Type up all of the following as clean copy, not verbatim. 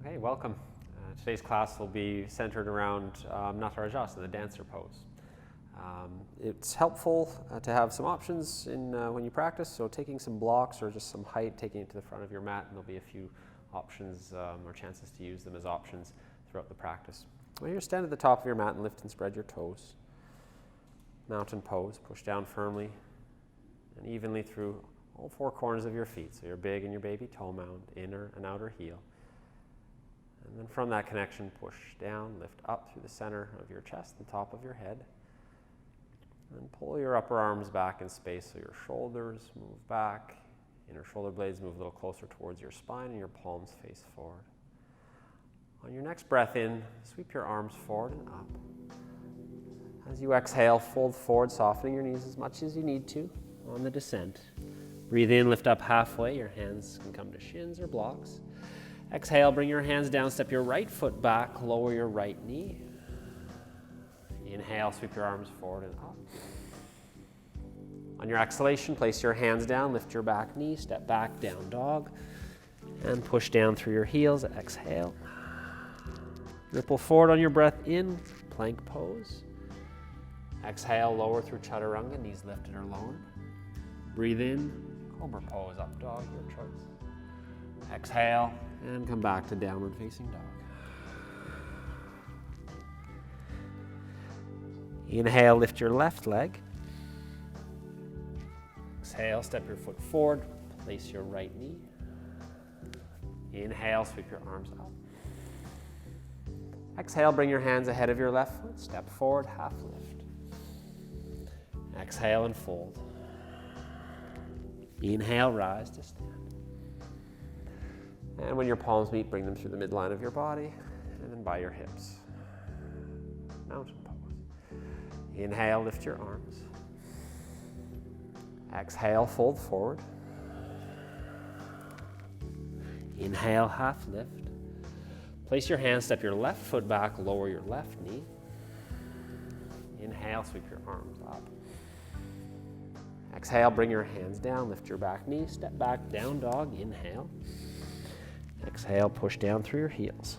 Okay, welcome. Today's class will be centered around Natarajasana, the dancer pose. It's helpful to have some options when you practice, so taking some blocks or just some height, taking it to the front of your mat, and there'll be a few options or chances to use them as options throughout the practice. Well, here, stand at the top of your mat and lift and spread your toes. Mountain pose, push down firmly and evenly through all four corners of your feet. So your big and your baby toe mound, inner and outer heel. And then from that connection, push down, lift up through the center of your chest and top of your head. And pull your upper arms back in space so your shoulders move back. Inner shoulder blades move a little closer towards your spine and your palms face forward. On your next breath in, sweep your arms forward and up. As you exhale, fold forward, softening your knees as much as you need to on the descent. Breathe in, lift up halfway. Your hands can come to shins or blocks. Exhale, bring your hands down, step your right foot back, lower your right knee. Inhale, sweep your arms forward and up. On your exhalation, place your hands down, lift your back knee, step back, down dog, and push down through your heels. Exhale. Ripple forward on your breath in, plank pose. Exhale, lower through chaturanga, knees lifted or lowered. Breathe in, cobra pose, up dog, your choice. Exhale, and come back to downward facing dog. Inhale, lift your left leg. Exhale, step your foot forward, place your right knee. Inhale, sweep your arms up. Exhale, bring your hands ahead of your left foot, step forward, half lift. Exhale and fold. Inhale, rise to stand. And when your palms meet, bring them through the midline of your body and then by your hips. Mountain pose. Inhale, lift your arms. Exhale, fold forward. Inhale, half lift. Place your hands, step your left foot back, lower your left knee. Inhale, sweep your arms up. Exhale, bring your hands down, lift your back knee, step back, down dog, inhale. Exhale, push down through your heels.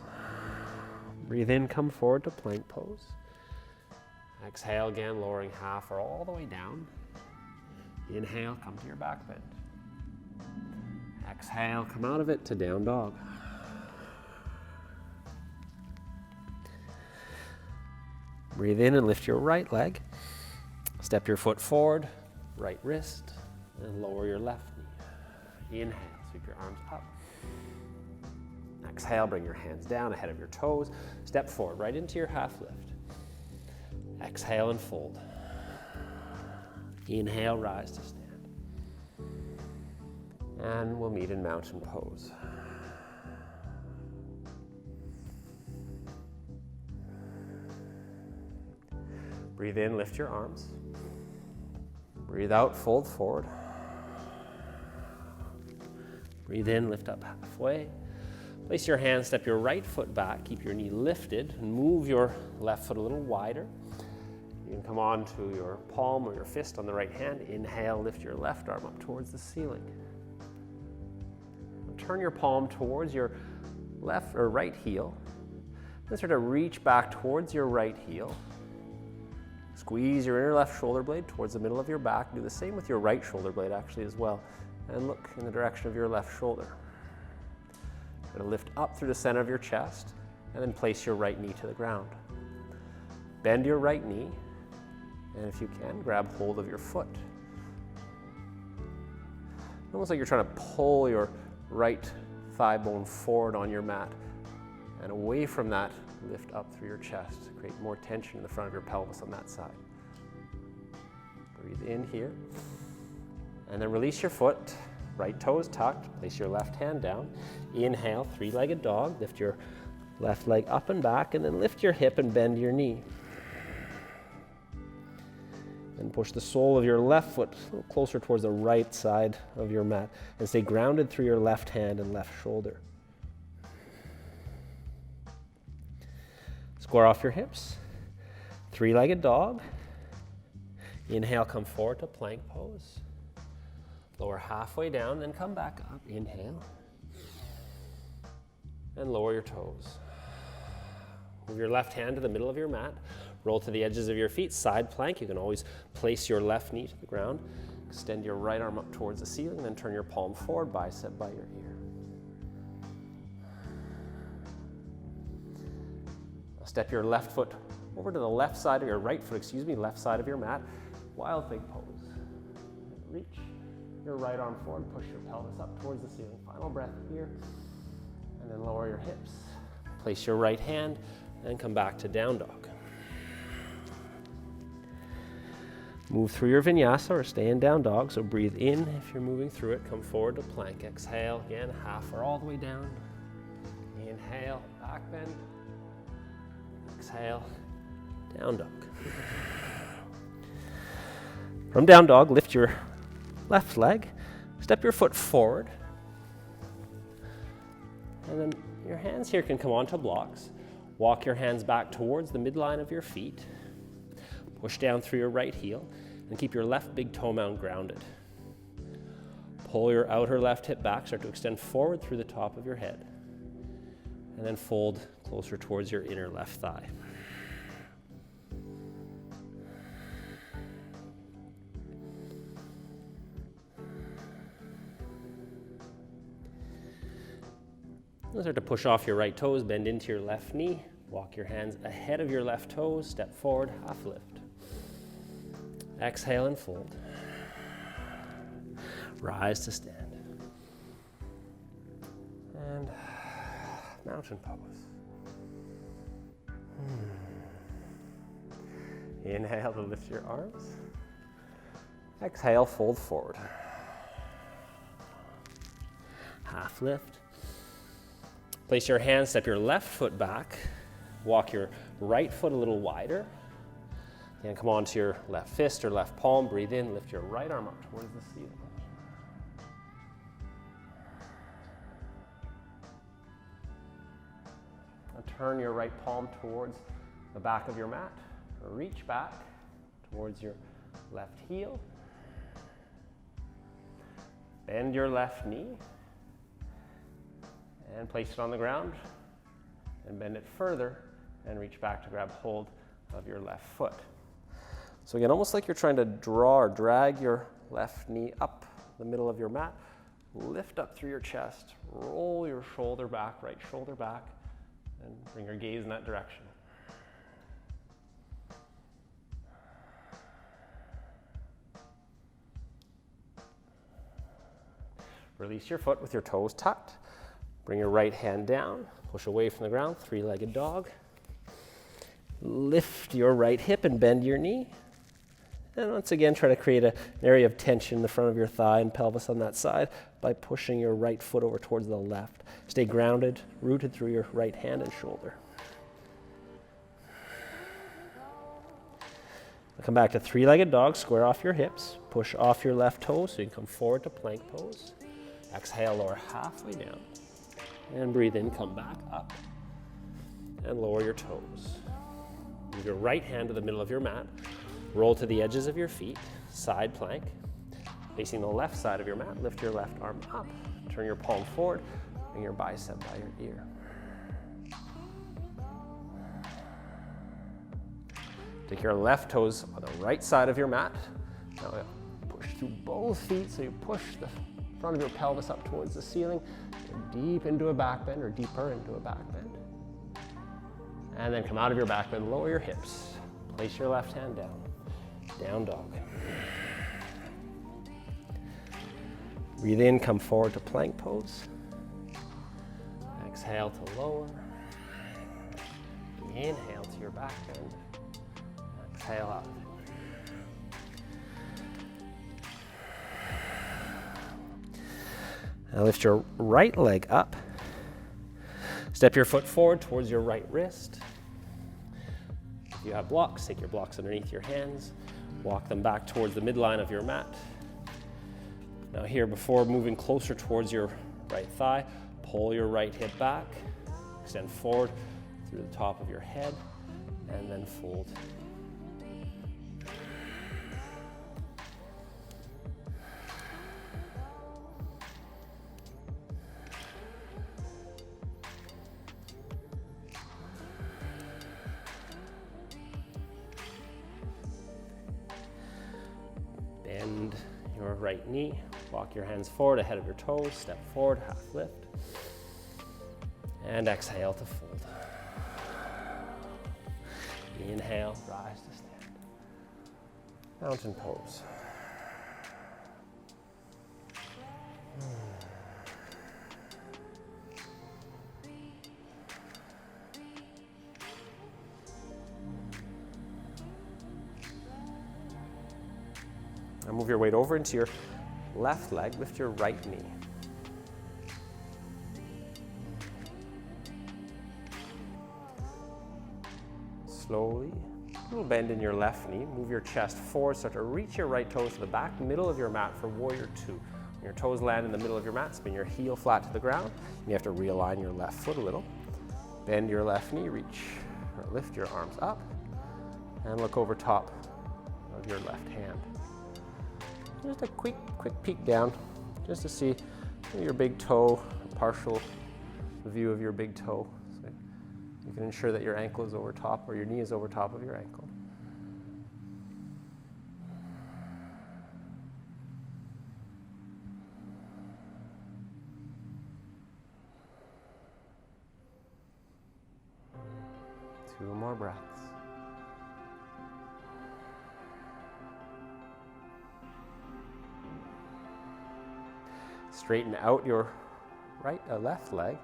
Breathe in, come forward to plank pose. Exhale again, lowering half or all the way down. Inhale, come to your back bend. Exhale, come out of it to down dog. Breathe in and lift your right leg. Step your foot forward, right wrist, and lower your left knee. Inhale, sweep your arms up. Exhale, bring your hands down ahead of your toes. Step forward, right into your half lift. Exhale and fold. Inhale, rise to stand. And we'll meet in mountain pose. Breathe in, lift your arms. Breathe out, fold forward. Breathe in, lift up halfway. Place your hands, step your right foot back, keep your knee lifted, and move your left foot a little wider. You can come on to your palm or your fist on the right hand. Inhale, lift your left arm up towards the ceiling. Turn your palm towards your left or right heel. Then start to reach back towards your right heel. Squeeze your inner left shoulder blade towards the middle of your back. Do the same with your right shoulder blade actually as well. And look in the direction of your left shoulder. Try to lift up through the center of your chest and then place your right knee to the ground. Bend your right knee, and if you can, grab hold of your foot. Almost like you're trying to pull your right thigh bone forward on your mat, and away from that, lift up through your chest. Create more tension in the front of your pelvis on that side. Breathe in here, and then release your foot. Right toe is tucked, place your left hand down. Inhale, three-legged dog. Lift your left leg up and back, and then lift your hip and bend your knee. And push the sole of your left foot a little closer towards the right side of your mat, and stay grounded through your left hand and left shoulder. Square off your hips. Three-legged dog. Inhale, come forward to plank pose. Lower halfway down, then come back up. Inhale. and lower your toes. Move your left hand to the middle of your mat. Roll to the edges of your feet, side plank. You can always place your left knee to the ground. Extend your right arm up towards the ceiling, then turn your palm forward, bicep by your ear. Now step your left foot over to the left side of your left side of your mat. Wild thing pose. Reach your right arm forward, push your pelvis up towards the ceiling. Final breath here, and then lower your hips. Place your right hand and come back to down dog. Move through your vinyasa or stay in down dog. So breathe in if you're moving through it. Come forward to plank. Exhale again, half or all the way down. Inhale, back bend. Exhale, down dog. From down dog, lift your left leg. Step your foot forward. And then your hands here can come onto blocks. Walk your hands back towards the midline of your feet. Push down through your right heel and keep your left big toe mound grounded. Pull your outer left hip back, start to extend forward through the top of your head. And then fold closer towards your inner left thigh. Start to push off your right toes, bend into your left knee. Walk your hands ahead of your left toes, step forward, half lift. Exhale and fold. Rise to stand. And mountain pose. Inhale to lift your arms. Exhale, fold forward. Half lift. Place your hands, step your left foot back. Walk your right foot a little wider. And come onto your left fist or left palm. Breathe in, lift your right arm up towards the ceiling. And turn your right palm towards the back of your mat. Reach back towards your left heel. Bend your left knee. And place it on the ground. And bend it further and reach back to grab hold of your left foot. So again, almost like you're trying to draw or drag your left knee up the middle of your mat. Lift up through your chest, roll your shoulder back, right shoulder back, and bring your gaze in that direction. Release your foot with your toes tucked. Bring your right hand down, push away from the ground, three-legged dog. Lift your right hip and bend your knee. And once again, try to create an area of tension in the front of your thigh and pelvis on that side by pushing your right foot over towards the left. Stay grounded, rooted through your right hand and shoulder. Come back to three-legged dog, square off your hips, push off your left toes so you can come forward to plank pose. Exhale, lower halfway down. And breathe in, come back up. And lower your toes. Move your right hand to the middle of your mat. Roll to the edges of your feet, side plank. Facing the left side of your mat, lift your left arm up. Turn your palm forward, bring your bicep by your ear. Take your left toes on the right side of your mat. Now push through both feet, so you push the front of your pelvis up towards the ceiling, deep into a back bend or deeper into a back bend. And then come out of your back bend, lower your hips. Place your left hand down, down dog. Breathe in, come forward to plank pose. Exhale to lower. Inhale to your back bend. Exhale out. Now lift your right leg up. Step your foot forward towards your right wrist. If you have blocks, take your blocks underneath your hands. Walk them back towards the midline of your mat. Now here, before moving closer towards your right thigh, pull your right hip back, extend forward through the top of your head, and then fold. your right knee. Walk your hands forward ahead of your toes. Step forward, half lift. And exhale to fold. Inhale, rise to stand. Mountain pose. Now move your weight over into your left leg. Lift your right knee. Slowly, a little bend in your left knee. Move your chest forward. Start to reach your right toes to the back middle of your mat for warrior two. When your toes land in the middle of your mat, spin your heel flat to the ground. You have to realign your left foot a little. Bend your left knee, reach or lift your arms up, and look over top of your left hand. Just a quick peek down, just to see your big toe, a partial view of your big toe. So you can ensure that your ankle is over top or your knee is over top of your ankle. Two more breaths. Straighten out your left leg.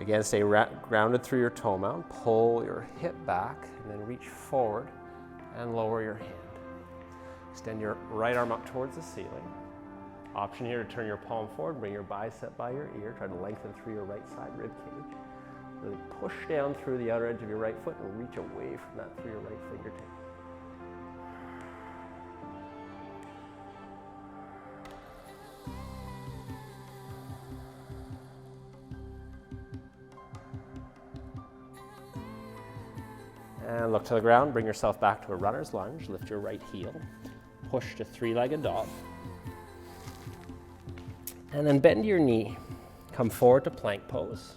Again, stay grounded through your toe mound. Pull your hip back and then reach forward and lower your hand. Extend your right arm up towards the ceiling. Option here to turn your palm forward, bring your bicep by your ear. Try to lengthen through your right side rib cage. Really push down through the outer edge of your right foot and reach away from that through your right fingertip. And look to the ground, bring yourself back to a runner's lunge. Lift your right heel, push to three-legged dog. And then bend your knee, come forward to plank pose.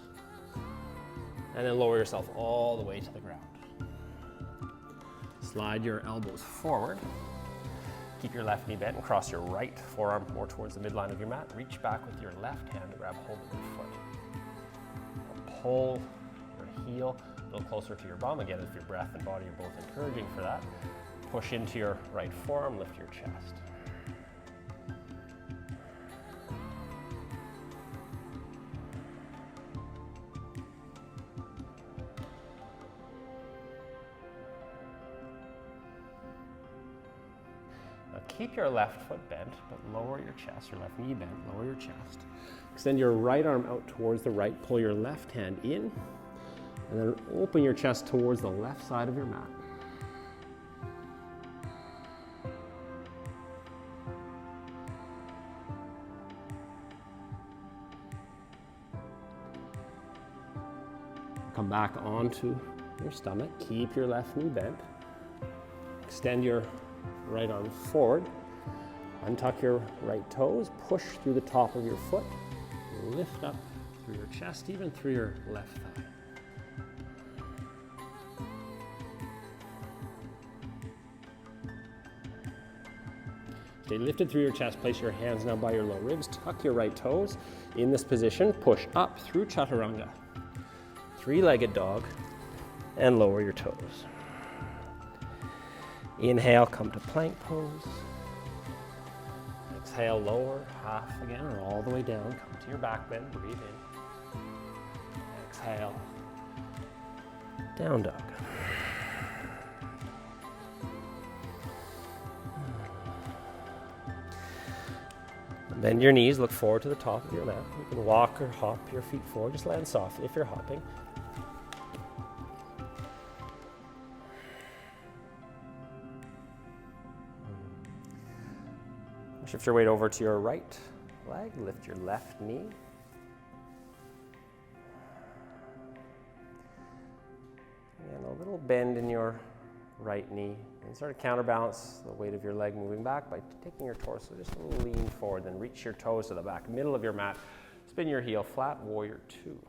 And then lower yourself all the way to the ground. Slide your elbows forward. Keep your left knee bent and cross your right forearm more towards the midline of your mat. Reach back with your left hand to grab hold of your foot. Pull your heel a little closer to your bum. Again, if your breath and body are both encouraging for that. Push into your right forearm, lift your chest. Now keep your left foot bent, but lower your chest, your left knee bent, lower your chest. Extend your right arm out towards the right, pull your left hand in, and then open your chest towards the left side of your mat. Come back onto your stomach. Keep your left knee bent. Extend your right arm forward. Untuck your right toes. Push through the top of your foot. Lift up through your chest, even through your left thigh. Stay lifted through your chest. Place your hands now by your low ribs. Tuck your right toes. In this position, push up through chaturanga. Three-legged dog, and lower your toes. Inhale, come to plank pose. Exhale, lower, half again, or all the way down. Come to your back bend, breathe in. Exhale, down dog. Bend your knees, look forward to the top of your mat. You can walk or hop your feet forward, just land softly if you're hopping. Shift your weight over to your right leg, lift your left knee. And a little bend in your right knee. And sort of counterbalance the weight of your leg moving back by taking your torso just a little lean forward, then reach your toes to the back, middle of your mat. Spin your heel flat, warrior two.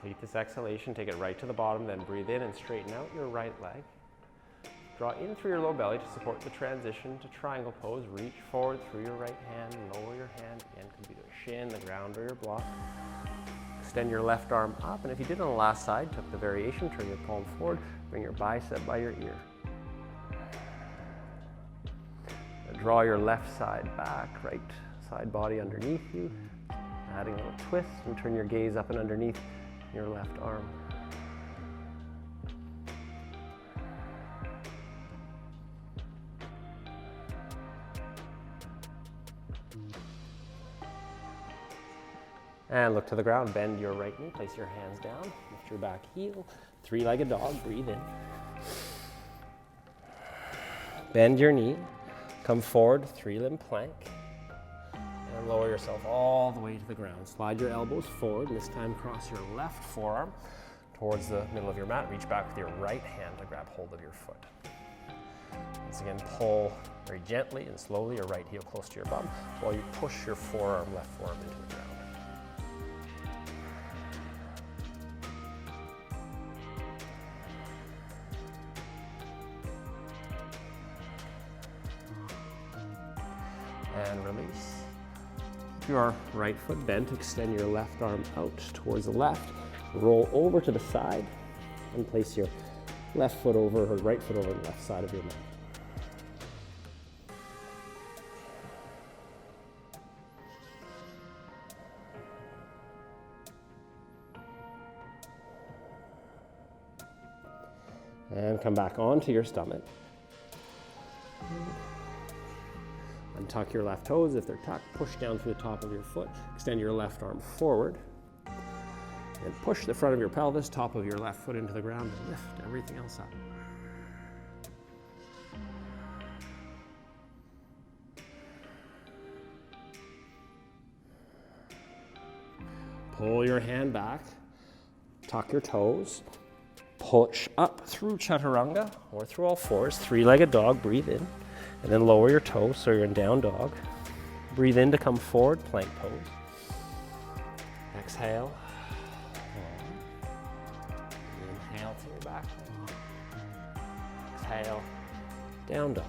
Complete this exhalation, take it right to the bottom, then breathe in and straighten out your right leg. Draw in through your low belly to support the transition to triangle pose. Reach forward through your right hand, lower your hand. Again, could be the shin, the ground, or your block. Extend your left arm up, and if you did on the last side, took the variation, turn your palm forward, bring your bicep by your ear. Draw your left side back, right side body underneath you, adding a little twist, and turn your gaze up and underneath your left arm. And look to the ground, bend your right knee, place your hands down, lift your back heel, three-legged dog, breathe in. Bend your knee, come forward, three-limb plank, and lower yourself all the way to the ground. Slide your elbows forward, and this time cross your left forearm towards the middle of your mat. Reach back with your right hand to grab hold of your foot. Once again, pull very gently and slowly your right heel close to your bum while you push your left forearm into the ground. And release. Keep your right foot bent, extend your left arm out towards the left, roll over to the side, and place your left foot over, or right foot over the left side of your mat. And come back onto your stomach. Untuck your left toes if they're tucked. Push down through the top of your foot. Extend your left arm forward. And push the front of your pelvis, top of your left foot into the ground, and lift everything else up. Pull your hand back. Tuck your toes. Push up through chaturanga or through all fours. Three-legged dog, breathe in. And then lower your toes so you're in down dog. Breathe in to come forward, plank pose. Exhale. Inhale to your back. Exhale, down dog.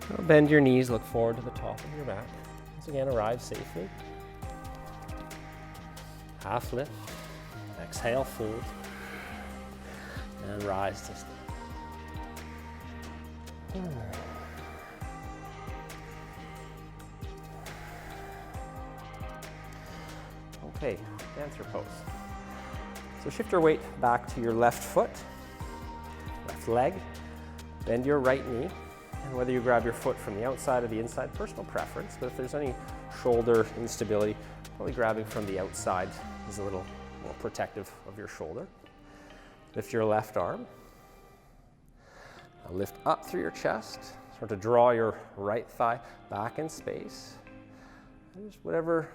Now bend your knees, look forward to the top of your mat. Once again, arrive safely. Half lift. Exhale, fold. And rise to stand. Okay, dancer pose. So shift your weight back to your left foot, left leg, bend your right knee, and whether you grab your foot from the outside or the inside, personal preference, but if there's any shoulder instability, probably grabbing from the outside is a little more protective of your shoulder. Lift your left arm. Now lift up through your chest. Start to draw your right thigh back in space. And just whatever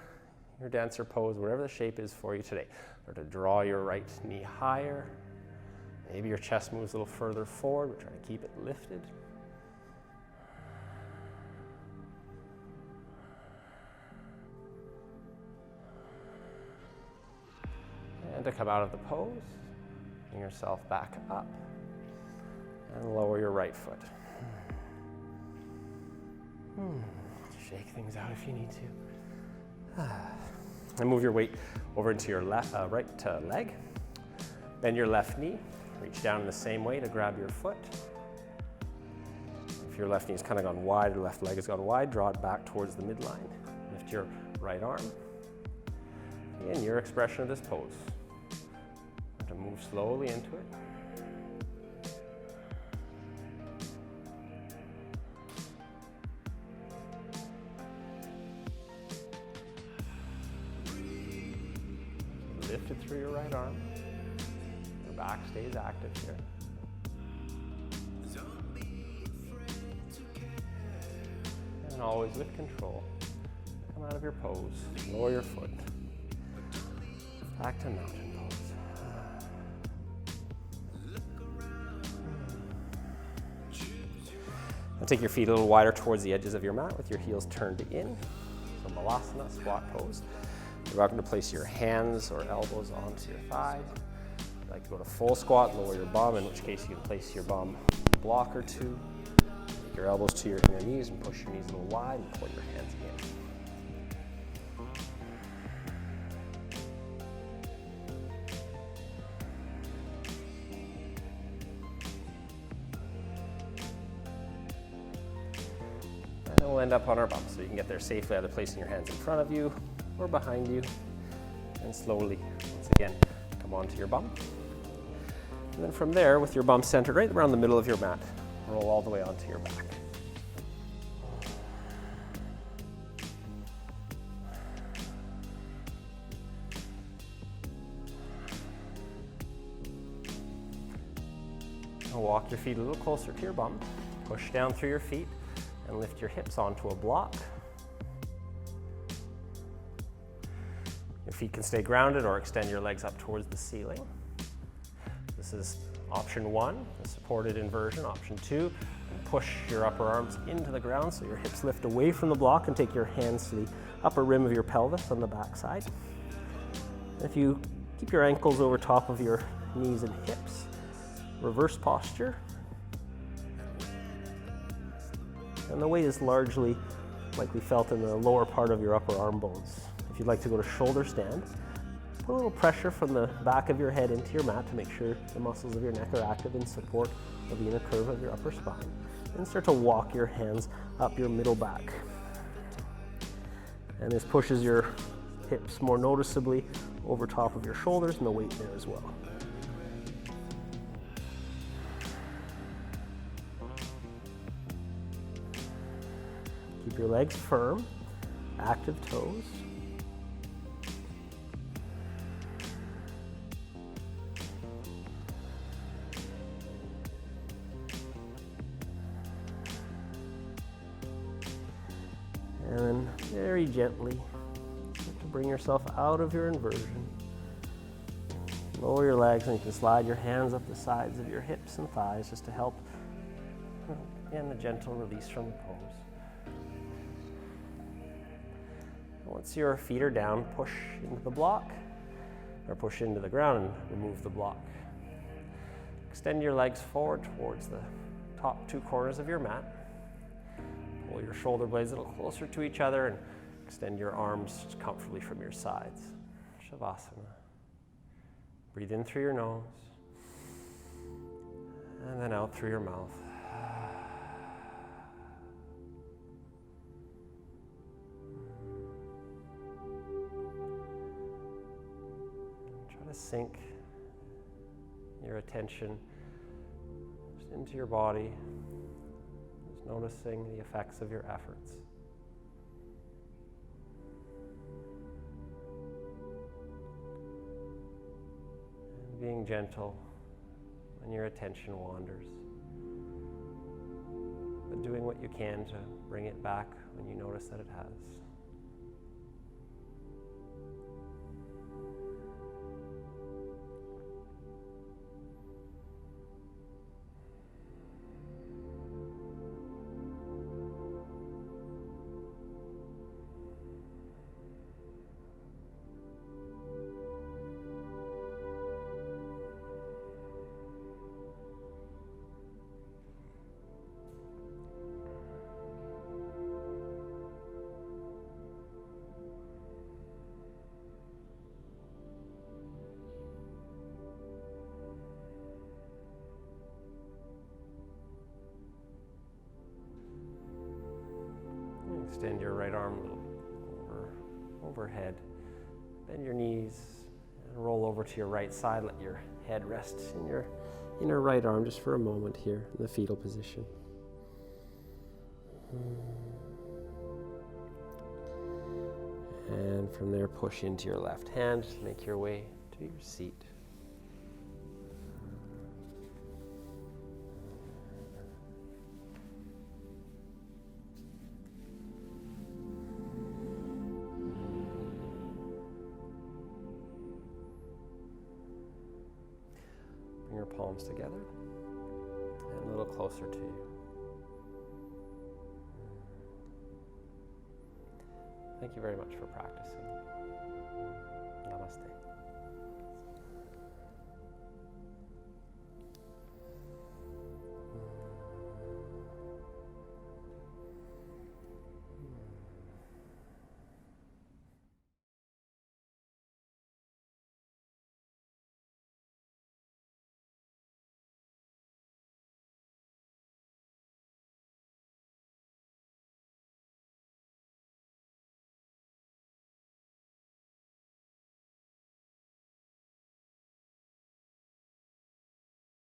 your dancer pose, whatever the shape is for you today. Start to draw your right knee higher. Maybe your chest moves a little further forward, but try to keep it lifted. And to come out of the pose, bring yourself back up. And lower your right foot. Shake things out if you need to. And move your weight over into your right leg. Bend your left knee. Reach down in the same way to grab your foot. If your left knee's kind of gone wide, or left leg has gone wide, draw it back towards the midline. Lift your right arm. Again, your expression of this pose. To move slowly into it. Lifted through your right arm. Your back stays active here. And always with control. Come out of your pose. Lower your foot. Back to mountain pose. Now take your feet a little wider towards the edges of your mat with your heels turned in. So Malasana, squat pose. You're welcome to place your hands or elbows onto your thighs. If you'd like to go to full squat, lower your bum, in which case you can place your bum a block or two. Take your elbows to your inner knees and push your knees a little wide and pull your hands in. And we'll end up on our bum, so you can get there safely, either placing your hands in front of you or behind you. And slowly, once again, come onto your bum. And then from there, with your bum centered right around the middle of your mat, roll all the way onto your back. Now walk your feet a little closer to your bum. Push down through your feet and lift your hips onto a block. Your feet can stay grounded or extend your legs up towards the ceiling. This is option 1, the supported inversion. Option 2, push your upper arms into the ground so your hips lift away from the block and take your hands to the upper rim of your pelvis on the back side. If you keep your ankles over top of your knees and hips, reverse posture. And the weight is largely likely felt in the lower part of your upper arm bones. If you'd like to go to shoulder stand, put a little pressure from the back of your head into your mat to make sure the muscles of your neck are active in support of the inner curve of your upper spine. And start to walk your hands up your middle back. And this pushes your hips more noticeably over top of your shoulders and the weight there as well. Keep your legs firm, active toes. And then very gently start to bring yourself out of your inversion. Lower your legs and you can slide your hands up the sides of your hips and thighs just to help in a gentle release from the pose. Once your feet are down, push into the block or push into the ground and remove the block. Extend your legs forward towards the top 2 corners of your mat. Pull your shoulder blades a little closer to each other and extend your arms comfortably from your sides. Shavasana. Breathe in through your nose and then out through your mouth. Try to sink your attention just into your body. Noticing the effects of your efforts. And being gentle when your attention wanders, but doing what you can to bring it back when you notice that it has. Extend your right arm a little overhead. Bend your knees and roll over to your right side. Let your head rest in your inner right arm just for a moment here in the fetal position. And from there, push into your left hand. Make your way to your seat. Bring your palms together and a little closer to you. Thank you very much for practicing.